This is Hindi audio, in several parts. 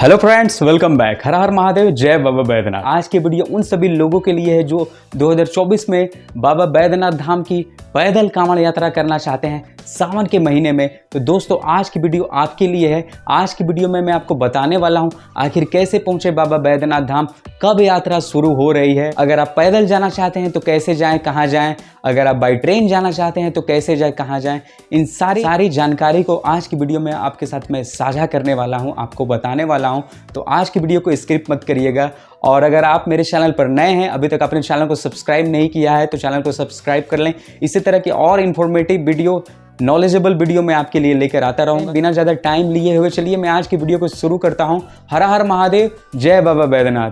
Hello friends, welcome back. हर हर महादेव, जय बाबा बैद्यनाथ। आज की वीडियो उन सभी लोगों के लिए है जो 2024 में बाबा बैद्यनाथ धाम की पैदल कांवड़ यात्रा करना चाहते हैं सावन के महीने में। तो दोस्तों, आज की वीडियो आपके लिए है। आज की वीडियो में मैं आपको बताने वाला हूं आखिर कैसे पहुंचे बाबा बैद्यनाथ धाम, कब यात्रा शुरू हो रही है, अगर आप पैदल जाना चाहते हैं तो कैसे जाएं, कहां जाएं, अगर आप बाई ट्रेन जाना चाहते हैं तो कैसे जाएं, कहां जाएं। इन सारी जानकारी को आज की वीडियो में आपके साथ मैं साझा करने वाला हूं, आपको बताने वाला हूं। तो आज की वीडियो को स्किप मत करिएगा। और अगर आप मेरे चैनल पर नए हैं, अभी तक अपने चैनल को सब्सक्राइब नहीं किया है तो चैनल को सब्सक्राइब कर लें। इसी तरह की और इन्फॉर्मेटिव वीडियो, नॉलेजेबल वीडियो मैं आपके लिए लेकर आता रहूंगा। बिना ज़्यादा टाइम लिए हुए चलिए मैं आज की वीडियो को शुरू करता हूं। हर हर महादेव, जय बाबा बैद्यनाथ।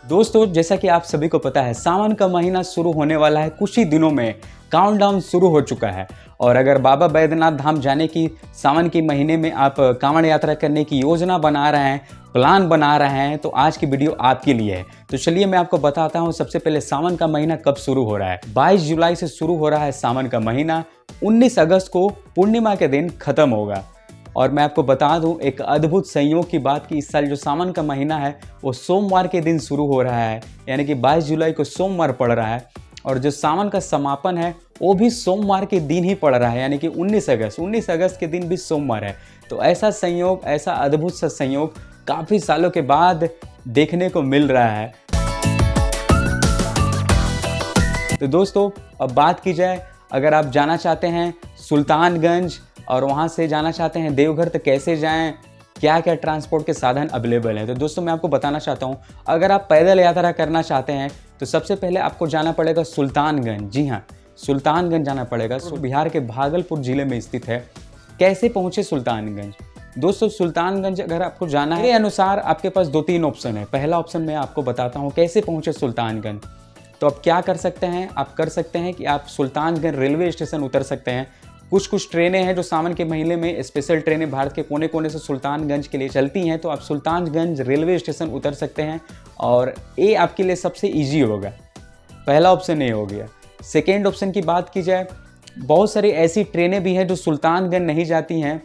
दोस्तों, जैसा कि आप सभी को पता है, सावन का महीना शुरू होने वाला है। कुछ ही दिनों में काउंटडाउन शुरू हो चुका है। और अगर बाबा बैद्यनाथ धाम जाने की सावन के महीने में आप कांवड़ यात्रा करने की योजना बना रहे हैं, प्लान बना रहे हैं, तो आज की वीडियो आपके लिए है। तो चलिए मैं आपको बताता हूं सबसे पहले सावन का महीना कब शुरू हो रहा है। 22 जुलाई से शुरू हो रहा है सावन का महीना। 19 अगस्त को पूर्णिमा के दिन खत्म होगा। और मैं आपको बता दूं एक अद्भुत संयोग की बात कि इस साल जो सावन का महीना है वो सोमवार के दिन शुरू हो रहा है, यानी कि 22 जुलाई को सोमवार पड़ रहा है। और जो सावन का समापन है वो भी सोमवार के दिन ही पड़ रहा है, यानी कि 19 अगस्त के दिन भी सोमवार है। तो ऐसा संयोग, ऐसा अद्भुत सा संयोग काफ़ी सालों के बाद देखने को मिल रहा है। तो दोस्तों, अब बात की जाए, अगर आप जाना चाहते हैं सुल्तानगंज और वहाँ से जाना चाहते हैं देवघर, तो कैसे जाएं, क्या क्या ट्रांसपोर्ट के साधन अवेलेबल हैं। तो दोस्तों, मैं आपको बताना चाहता हूँ, अगर आप पैदल यात्रा करना चाहते हैं तो सबसे पहले आपको जाना पड़ेगा सुल्तानगंज। जी हाँ, सुल्तानगंज जाना पड़ेगा। बिहार के भागलपुर जिले में स्थित है। कैसे पहुँचे सुल्तानगंज? दोस्तों, सुल्तानगंज अगर आपको जाना है, मेरे अनुसार आपके पास 2-3 ऑप्शन है। पहला ऑप्शन मैं आपको बताता हूँ कैसे पहुँचे सुल्तानगंज। तो आप क्या कर सकते हैं, आप कर सकते हैं कि आप सुल्तानगंज रेलवे स्टेशन उतर सकते हैं। कुछ ट्रेनें हैं जो सावन के महीने में, स्पेशल ट्रेनें भारत के कोने कोने से सुल्तानगंज के लिए चलती हैं। तो आप सुल्तानगंज रेलवे स्टेशन उतर सकते हैं और ये आपके लिए सबसे इजी होगा। पहला ऑप्शन ये हो गया। सेकेंड ऑप्शन की बात की जाए, बहुत सारी ऐसी ट्रेनें भी हैं जो सुल्तानगंज नहीं जाती हैं,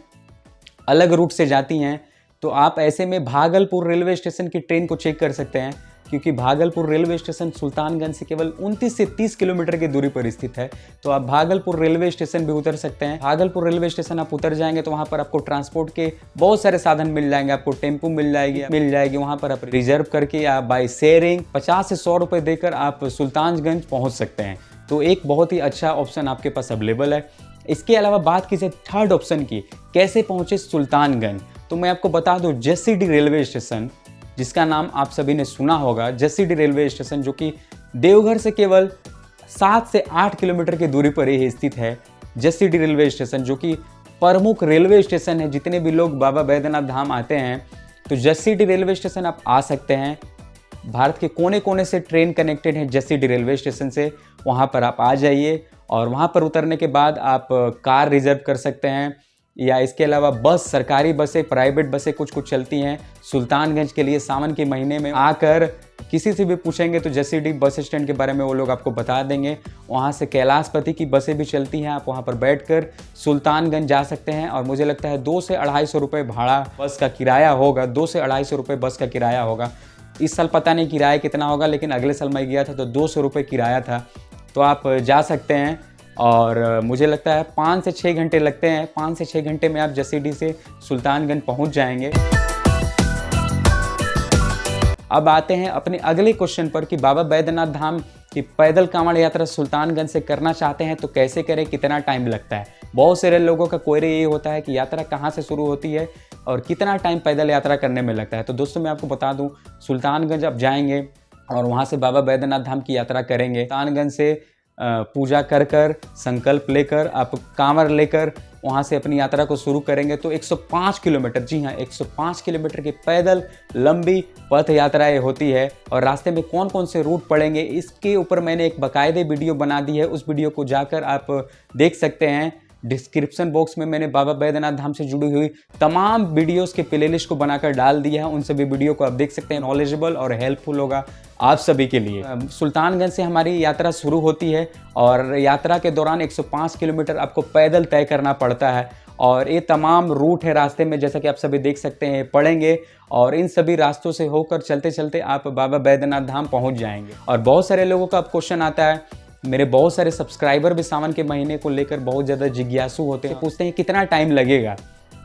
अलग रूट से जाती हैं। तो आप ऐसे में भागलपुर रेलवे स्टेशन की ट्रेन को चेक कर सकते हैं, क्योंकि भागलपुर रेलवे स्टेशन सुल्तानगंज से केवल 29 से 30 किलोमीटर की दूरी पर स्थित है। तो आप भागलपुर रेलवे स्टेशन भी उतर सकते हैं। भागलपुर रेलवे स्टेशन आप उतर जाएंगे तो वहाँ पर आपको ट्रांसपोर्ट के बहुत सारे साधन मिल जाएंगे। आपको टेम्पो मिल जाएगी। वहाँ पर आप रिजर्व करके आप बाई शेयरिंग 50 से 100 रुपये देकर आप सुल्तानगंज पहुँच सकते हैं। तो एक बहुत ही अच्छा ऑप्शन आपके पास अवेलेबल है। इसके अलावा बात की जाए थर्ड ऑप्शन की, कैसे पहुँचे सुल्तानगंज, तो मैं आपको बता दूँ जसीडीह रेलवे स्टेशन, जिसका नाम आप सभी ने सुना होगा। जसीडीह रेलवे स्टेशन जो कि देवघर से केवल 7 से 8 किलोमीटर की दूरी पर ही स्थित है। जसीडीह रेलवे स्टेशन जो कि प्रमुख रेलवे स्टेशन है। जितने भी लोग बाबा बैद्यनाथ धाम आते हैं तो जसीडीह रेलवे स्टेशन आप आ सकते हैं। भारत के कोने कोने से ट्रेन कनेक्टेड है जसीडीह रेलवे स्टेशन से। वहाँ पर आप आ जाइए और वहाँ पर उतरने के बाद आप कार रिजर्व कर सकते हैं, या इसके अलावा बस, सरकारी बसें, प्राइवेट बसें कुछ चलती हैं सुल्तानगंज के लिए। सावन के महीने में आकर किसी से भी पूछेंगे तो जसीडीह बस स्टैंड के बारे में वो लोग आपको बता देंगे। वहाँ से कैलाशपति की बसें भी चलती हैं। आप वहाँ पर बैठकर सुल्तानगंज जा सकते हैं। और मुझे लगता है 2 से 250 रुपये भाड़ा बस का किराया होगा। 2 से 250 रुपये बस का किराया होगा। इस साल पता नहीं किराया कितना होगा, लेकिन अगले साल मैं गया था तो 200 रुपये किराया था। तो आप जा सकते हैं। और मुझे लगता है 5 से 6 घंटे लगते हैं। 5 से 6 घंटे में आप जसीडीह से सुल्तानगंज पहुंच जाएंगे। अब आते हैं अपने अगले क्वेश्चन पर कि बाबा बैद्यनाथ धाम की पैदल कांवड़ यात्रा सुल्तानगंज से करना चाहते हैं तो कैसे करें, कितना टाइम लगता है। बहुत सारे लोगों का क्वेरी ये होता है कि यात्रा कहाँ से शुरू होती है और कितना टाइम पैदल यात्रा करने में लगता है। तो दोस्तों, मैं आपको बता दूँ, सुल्तानगंज आप जाएंगे और वहाँ से बाबा बैद्यनाथ धाम की यात्रा करेंगे। सुल्तानगंज से पूजा कर संकल्प लेकर आप कांवड़ लेकर वहाँ से अपनी यात्रा को शुरू करेंगे तो 105 किलोमीटर, जी हाँ 105 किलोमीटर की पैदल लंबी पथ यात्राएं होती है। और रास्ते में कौन कौन से रूट पड़ेंगे इसके ऊपर मैंने एक बाकायदे वीडियो बना दी है। उस वीडियो को जाकर आप देख सकते हैं। डिस्क्रिप्शन बॉक्स में मैंने बाबा बैद्यनाथ धाम से जुड़ी हुई तमाम वीडियोस के प्लेलिस्ट को बनाकर डाल दिया है। उन सभी वीडियो को आप देख सकते हैं। नॉलेजेबल और हेल्पफुल होगा आप सभी के लिए। सुल्तानगंज से हमारी यात्रा शुरू होती है और यात्रा के दौरान 105 किलोमीटर आपको पैदल तय करना पड़ता है। और ये तमाम रूट है रास्ते में, जैसा कि आप सभी देख सकते हैं पढ़ेंगे, और इन सभी रास्तों से होकर चलते चलते आप बाबा बैद्यनाथ धाम पहुंच जाएंगे। और बहुत सारे लोगों का अब क्वेश्चन आता है, मेरे बहुत सारे सब्सक्राइबर भी सावन के महीने को लेकर बहुत ज़्यादा जिज्ञासु होते हैं, पूछते हैं कितना टाइम लगेगा।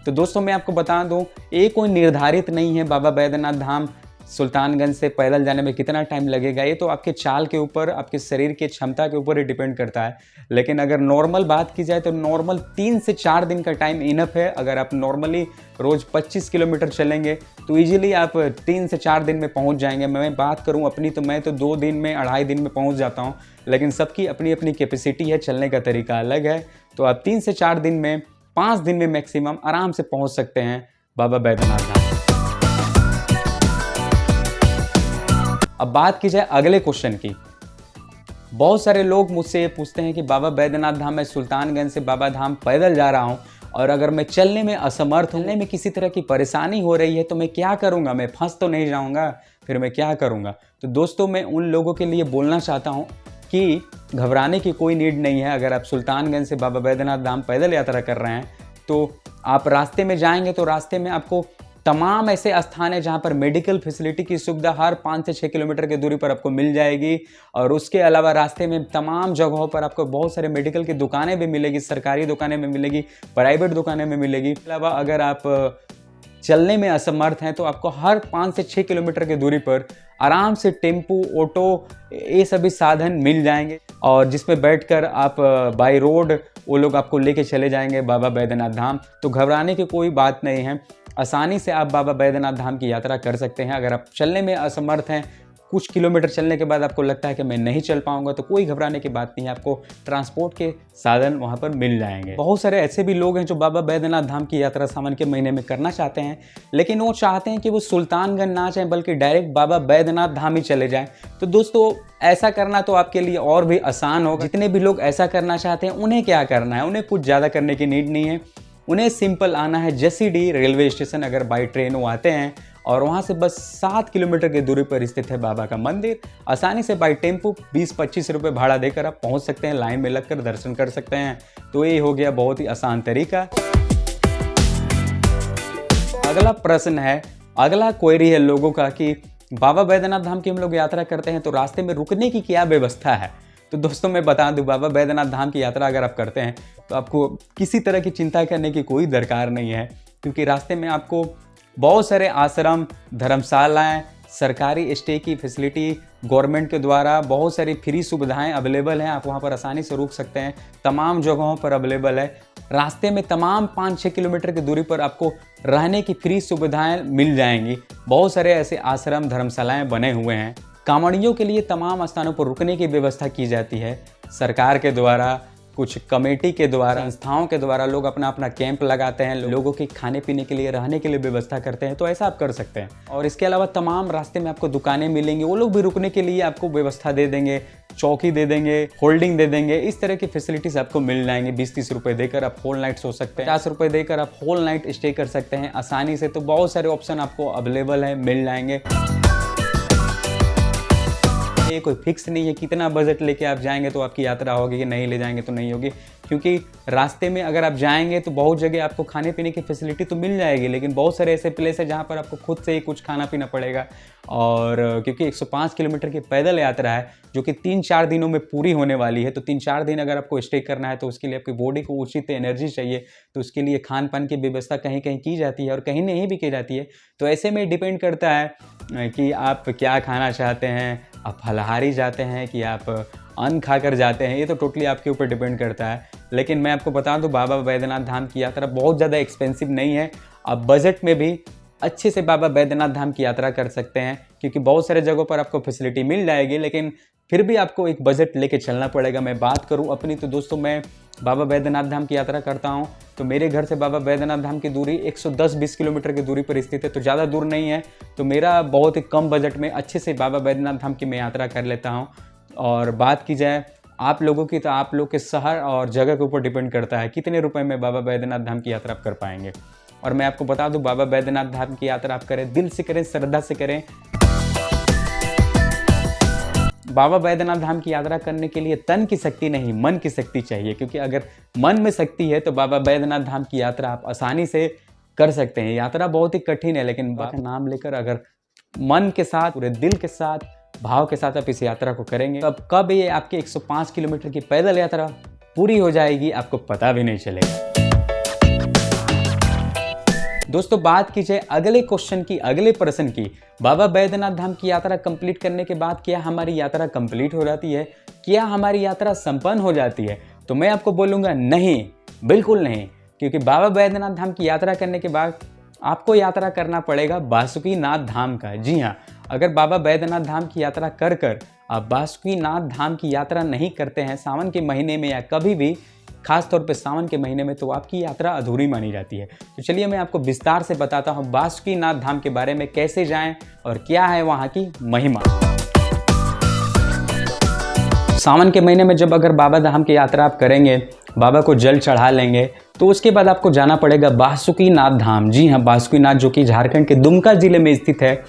तो दोस्तों मैं आपको बता दूं, ये कोई निर्धारित नहीं है बाबा बैद्यनाथ धाम सुल्तानगंज से पैदल जाने में कितना टाइम लगेगा। ये तो आपके चाल के ऊपर, आपके शरीर की क्षमता के ऊपर ही डिपेंड करता है। लेकिन अगर नॉर्मल बात की जाए तो नॉर्मल 3 से 4 दिन का टाइम इनफ है। अगर आप नॉर्मली रोज़ 25 किलोमीटर चलेंगे तो ईजिली आप 3 से 4 दिन में पहुंच जाएंगे। मैं बात करूं अपनी, तो मैं तो 2 दिन में, 2.5 दिन में पहुंच जाता हूं, लेकिन सबकी अपनी अपनी कैपेसिटी है, चलने का तरीका अलग है। तो आप 3 से 4 दिन में, 5 दिन में मैक्सिमम आराम से पहुंच सकते हैं बाबा बैद्यनाथ धाम। अब बात की जाए अगले क्वेश्चन की। बहुत सारे लोग मुझसे ये पूछते हैं कि बाबा बैद्यनाथ धाम, मैं सुल्तानगंज से बाबा धाम पैदल जा रहा हूँ और अगर मैं चलने में असमर्थ हूँ, चलने में किसी तरह की परेशानी हो रही है तो मैं क्या करूँगा, मैं फंस तो नहीं जाऊँगा, फिर मैं क्या करूँगा। तो दोस्तों मैं उन लोगों के लिए बोलना चाहता हूँ कि घबराने की कोई नीड नहीं है। अगर आप सुल्तानगंज से बाबा बैद्यनाथ धाम पैदल यात्रा कर रहे हैं तो आप रास्ते में जाएंगे तो रास्ते में आपको तमाम ऐसे स्थान है जहां पर मेडिकल फैसिलिटी की सुविधा हर 5 से 6 किलोमीटर की दूरी पर आपको मिल जाएगी। और उसके अलावा रास्ते में तमाम जगहों पर आपको बहुत सारे मेडिकल की दुकानें भी मिलेगी, सरकारी दुकानें में मिलेगी, प्राइवेट दुकानें में मिलेगी। इसके अलावा अगर आप चलने में असमर्थ हैं तो आपको हर 5 से 6 किलोमीटर की दूरी पर आराम से टेम्पू, ऑटो, ये सभी साधन मिल जाएंगे और जिसमें बैठकर आप बाई रोड वो लोग आपको लेके चले जाएंगे बाबा बैद्यनाथ धाम। तो घबराने की कोई बात नहीं है, आसानी से आप बाबा बैद्यनाथ धाम की यात्रा कर सकते हैं। अगर आप चलने में असमर्थ हैं, कुछ किलोमीटर चलने के बाद आपको लगता है कि मैं नहीं चल पाऊंगा, तो कोई घबराने की बात नहीं है, आपको ट्रांसपोर्ट के साधन वहां पर मिल जाएंगे। बहुत सारे ऐसे भी लोग हैं जो बाबा बैद्यनाथ धाम की यात्रा सावन के महीने में करना चाहते हैं, लेकिन वो चाहते हैं कि वो सुल्तानगंज ना जाएं बल्कि डायरेक्ट बाबा बैद्यनाथ धाम ही चले जाएं। तो दोस्तों ऐसा करना तो आपके लिए और भी आसान होगा। जितने भी लोग ऐसा करना चाहते हैं उन्हें क्या करना है, उन्हें कुछ ज़्यादा करने की नीड नहीं है। उन्हें सिंपल आना है जसीडीह रेलवे स्टेशन। अगर बाई ट्रेन वो आते हैं और वहाँ से बस 7 किलोमीटर की दूरी पर स्थित है बाबा का मंदिर। आसानी से बाई टेम्पो 20-25 रुपये भाड़ा देकर आप पहुँच सकते हैं, लाइन में लगकर दर्शन कर सकते हैं। तो ये हो गया बहुत ही आसान तरीका। अगला प्रश्न है, अगला क्वेरी है लोगों का कि बाबा बैद्यनाथ धाम की हम लोग यात्रा करते हैं तो रास्ते में रुकने की क्या व्यवस्था है। तो दोस्तों मैं बता दूं, बाबा बैद्यनाथ धाम की यात्रा अगर आप करते हैं तो आपको किसी तरह की चिंता करने की कोई दरकार नहीं है, क्योंकि रास्ते में आपको बहुत सारे आश्रम, धर्मशालाएं, सरकारी स्टे की फैसिलिटी, गवर्नमेंट के द्वारा बहुत सारी फ्री सुविधाएं अवेलेबल हैं। आप वहां पर आसानी से रुक सकते हैं, तमाम जगहों पर अवेलेबल है। रास्ते में तमाम 5-6 किलोमीटर की दूरी पर आपको रहने की फ्री सुविधाएं मिल जाएंगी। बहुत सारे ऐसे आश्रम, धर्मशालाएं बने हुए हैं। कांवड़ियों के लिए तमाम स्थानों पर रुकने की व्यवस्था की जाती है सरकार के द्वारा, कुछ कमेटी के द्वारा, संस्थाओं के द्वारा। लोग अपना अपना कैंप लगाते हैं, लोगों के खाने पीने के लिए, रहने के लिए व्यवस्था करते हैं। तो ऐसा आप कर सकते हैं। और इसके अलावा तमाम रास्ते में आपको दुकानें मिलेंगी, वो लोग भी रुकने के लिए आपको व्यवस्था दे देंगे, चौकी दे देंगे, होल्डिंग दे देंगे। इस तरह की फैसिलिटीज आपको मिल जाएंगी। 20-30 रुपये देकर आप होल नाइट सो सकते हैं, 50 रुपये देकर आप होल नाइट स्टे कर सकते हैं आसानी से। तो बहुत सारे ऑप्शन आपको अवेलेबल है, मिल जाएंगे। ये कोई फिक्स नहीं है कितना बजट लेके आप जाएंगे तो आपकी यात्रा होगी, कि नहीं ले जाएंगे तो नहीं होगी, क्योंकि रास्ते में अगर आप जाएंगे तो बहुत जगह आपको खाने पीने की फैसिलिटी तो मिल जाएगी, लेकिन बहुत सारे ऐसे प्लेस है जहाँ पर आपको खुद से ही कुछ खाना पीना पड़ेगा। और क्योंकि 105 किलोमीटर की पैदल यात्रा है जो कि 3-4 दिनों में पूरी होने वाली है, तो 3-4 दिन अगर आपको स्टे करना है तो उसके लिए आपकी बॉडी को उचित एनर्जी चाहिए। तो उसके लिए खान पान की व्यवस्था कहीं कहीं की जाती है और कहीं नहीं भी की जाती है। तो ऐसे में डिपेंड करता है कि आप क्या खाना चाहते हैं, आप फलाहारी जाते हैं कि आप अन्न खाकर जाते हैं, ये तो टोटली आपके ऊपर डिपेंड करता है। लेकिन मैं आपको बता दूं, बाबा बैद्यनाथ धाम की यात्रा बहुत ज़्यादा एक्सपेंसिव नहीं है। आप बजट में भी अच्छे से बाबा बैद्यनाथ धाम की यात्रा कर सकते हैं, क्योंकि बहुत सारे जगहों पर आपको फैसिलिटी मिल जाएगी, लेकिन फिर भी आपको एक बजट लेके चलना पड़ेगा। मैं बात करूं अपनी, तो दोस्तों मैं बाबा बैद्यनाथ धाम की यात्रा करता हूं, तो मेरे घर से बाबा बैद्यनाथ धाम की दूरी 110-20 किलोमीटर की दूरी पर स्थित है, तो ज़्यादा दूर नहीं है। तो मेरा बहुत ही कम बजट में अच्छे से बाबा बैद्यनाथ धाम की मैं यात्रा कर लेता हूँ। और बात की जाए आप लोगों की, तो आप लोग के शहर और जगह के ऊपर डिपेंड करता है कितने रुपए में बाबा बैद्यनाथ धाम की यात्रा आप कर पाएंगे। और मैं आपको बता दूं, बाबा बैद्यनाथ धाम की यात्रा आप करें, दिल से करें, श्रद्धा से करें। बाबा बैद्यनाथ धाम की यात्रा करने के लिए तन की शक्ति नहीं, मन की शक्ति चाहिए, क्योंकि अगर मन में शक्ति है तो बाबा बैद्यनाथ धाम की यात्रा आप आसानी से कर सकते हैं। यात्रा बहुत ही कठिन है, लेकिन बाबा का नाम लेकर अगर मन के साथ, पूरे दिल के साथ, भाव के साथ आप इस यात्रा को करेंगे, तब कब ये आपकी 105 किलोमीटर की पैदल यात्रा पूरी हो जाएगी आपको पता भी नहीं चलेगा। दोस्तों बात की जाए अगले क्वेश्चन की, अगले प्रश्न की, बाबा बैद्यनाथ धाम की यात्रा कंप्लीट करने के बाद क्या हमारी यात्रा कंप्लीट हो जाती है, क्या हमारी यात्रा संपन्न हो जाती है? तो मैं आपको बोलूँगा नहीं, बिल्कुल नहीं, क्योंकि बाबा बैद्यनाथ धाम की यात्रा करने के बाद आपको यात्रा करना पड़ेगा बासुकीनाथ धाम का। जी हाँ, अगर बाबा बैद्यनाथ धाम की यात्रा कर आप बासुकीनाथ धाम की यात्रा नहीं करते हैं सावन के महीने में या कभी भी, खास तौर पे सावन के महीने में, तो आपकी यात्रा अधूरी मानी जाती है। तो चलिए मैं आपको विस्तार से बताता हूँ बासुकीनाथ धाम के बारे में, कैसे जाएं और क्या है वहाँ की महिमा। सावन के महीने में जब अगर बाबा धाम की यात्रा आप करेंगे, बाबा को जल चढ़ा लेंगे, तो उसके बाद आपको जाना पड़ेगा बासुकीनाथ धाम। जी हाँ, बासुकीनाथ जो कि झारखंड के दुमका जिले में स्थित है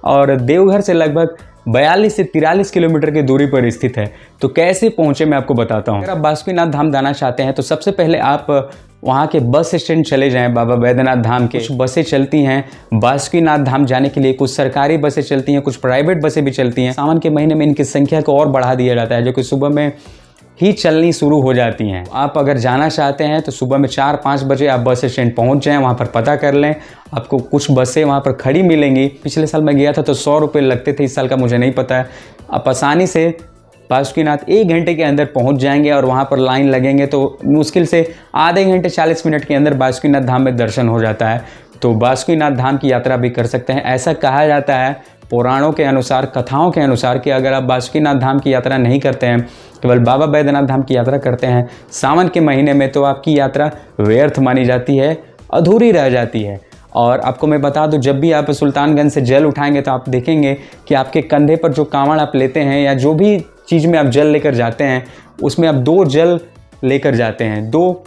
और देवघर से लगभग 42 से 43 किलोमीटर की दूरी पर स्थित है। तो कैसे पहुँचे मैं आपको बताता हूँ। अगर आप बासुकीनाथ धाम जाना चाहते हैं तो सबसे पहले आप वहाँ के बस स्टैंड चले जाएं। बाबा बैद्यनाथ धाम के कुछ बसें चलती हैं बासुकीनाथ धाम जाने के लिए, कुछ सरकारी बसें चलती हैं, कुछ प्राइवेट बसें भी चलती हैं। सावन के महीने में इनकी संख्या को और बढ़ा दिया जाता है, जो कि सुबह में ही चलनी शुरू हो जाती हैं। आप अगर जाना चाहते हैं तो सुबह में 4-5 बजे आप बस स्टैंड पहुंच जाएं, वहां पर पता कर लें, आपको कुछ बसें वहां पर खड़ी मिलेंगी। पिछले साल मैं गया था तो 100 रुपये लगते थे, इस साल का मुझे नहीं पता है। आप आसानी से बासुकीनाथ 1 घंटे के अंदर पहुंच जाएंगे और वहां पर लाइन लगेंगे तो मुश्किल से आधे घंटे 40 मिनट के अंदर बासुकीनाथ धाम में दर्शन हो जाता है। तो बासुकीनाथ धाम की यात्रा भी कर सकते हैं। ऐसा कहा जाता है पुराणों के अनुसार, कथाओं के अनुसार, कि अगर आप बासुकीनाथ धाम की यात्रा नहीं करते हैं, केवल बाबा बैद्यनाथ धाम की यात्रा करते हैं सावन के महीने में, तो आपकी यात्रा व्यर्थ मानी जाती है, अधूरी रह जाती है। और आपको मैं बता दूं, जब भी आप सुल्तानगंज से जल उठाएंगे तो आप देखेंगे कि आपके कंधे पर जो कांवड़ आप लेते हैं या जो भी चीज़ में आप जल लेकर जाते हैं, उसमें आप 2 जल लेकर जाते हैं, 2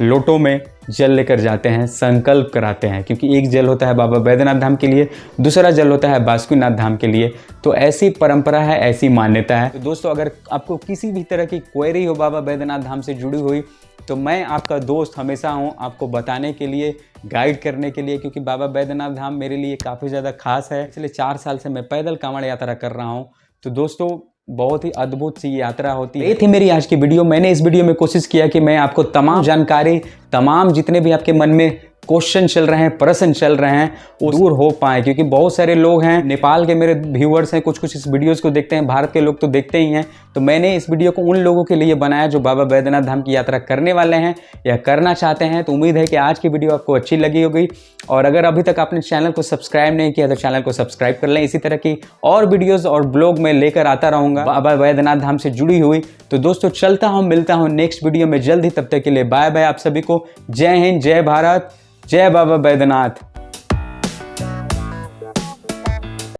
लोटों में जल लेकर जाते हैं, संकल्प कराते हैं, क्योंकि एक जल होता है बाबा बैद्यनाथ धाम के लिए, दूसरा जल होता है बासुकीनाथ धाम के लिए। तो ऐसी परंपरा है, ऐसी मान्यता है। तो दोस्तों अगर आपको किसी भी तरह की क्वेरी हो बाबा बैद्यनाथ धाम से जुड़ी हुई, तो मैं आपका दोस्त हमेशा हूँ आपको बताने के लिए, गाइड करने के लिए, क्योंकि बाबा बैद्यनाथ धाम मेरे लिए काफ़ी ज़्यादा खास है। पिछले 4 साल से मैं पैदल कांवड़ यात्रा कर रहा हूँ। तो दोस्तों बहुत ही अद्भुत सी यात्रा होती है। ये थी मेरी आज की वीडियो। मैंने इस वीडियो में कोशिश किया कि मैं आपको तमाम जानकारी, तमाम जितने भी आपके मन में क्वेश्चन चल रहे हैं, प्रश्न चल रहे हैं, वो दूर हो पाए, क्योंकि बहुत सारे लोग हैं, नेपाल के मेरे व्यूअर्स हैं, कुछ इस वीडियोस को देखते हैं, भारत के लोग तो देखते ही हैं। तो मैंने इस वीडियो को उन लोगों के लिए बनाया जो बाबा बैद्यनाथ धाम की यात्रा करने वाले हैं या करना चाहते हैं। तो उम्मीद है कि आज की वीडियो आपको अच्छी लगी होगी, और अगर अभी तक आपने चैनल को सब्सक्राइब नहीं किया तो चैनल को सब्सक्राइब कर लें। इसी तरह की और वीडियोज़ और ब्लॉग में लेकर आता रहूँगा बाबा बैद्यनाथ धाम से जुड़ी हुई। तो दोस्तों चलता हूँ, मिलता हूँ नेक्स्ट वीडियो में जल्द ही। तब तक के लिए बाय बाय आप सभी को। जय हिंद, जय भारत, जय बाबा बैद्यनाथ।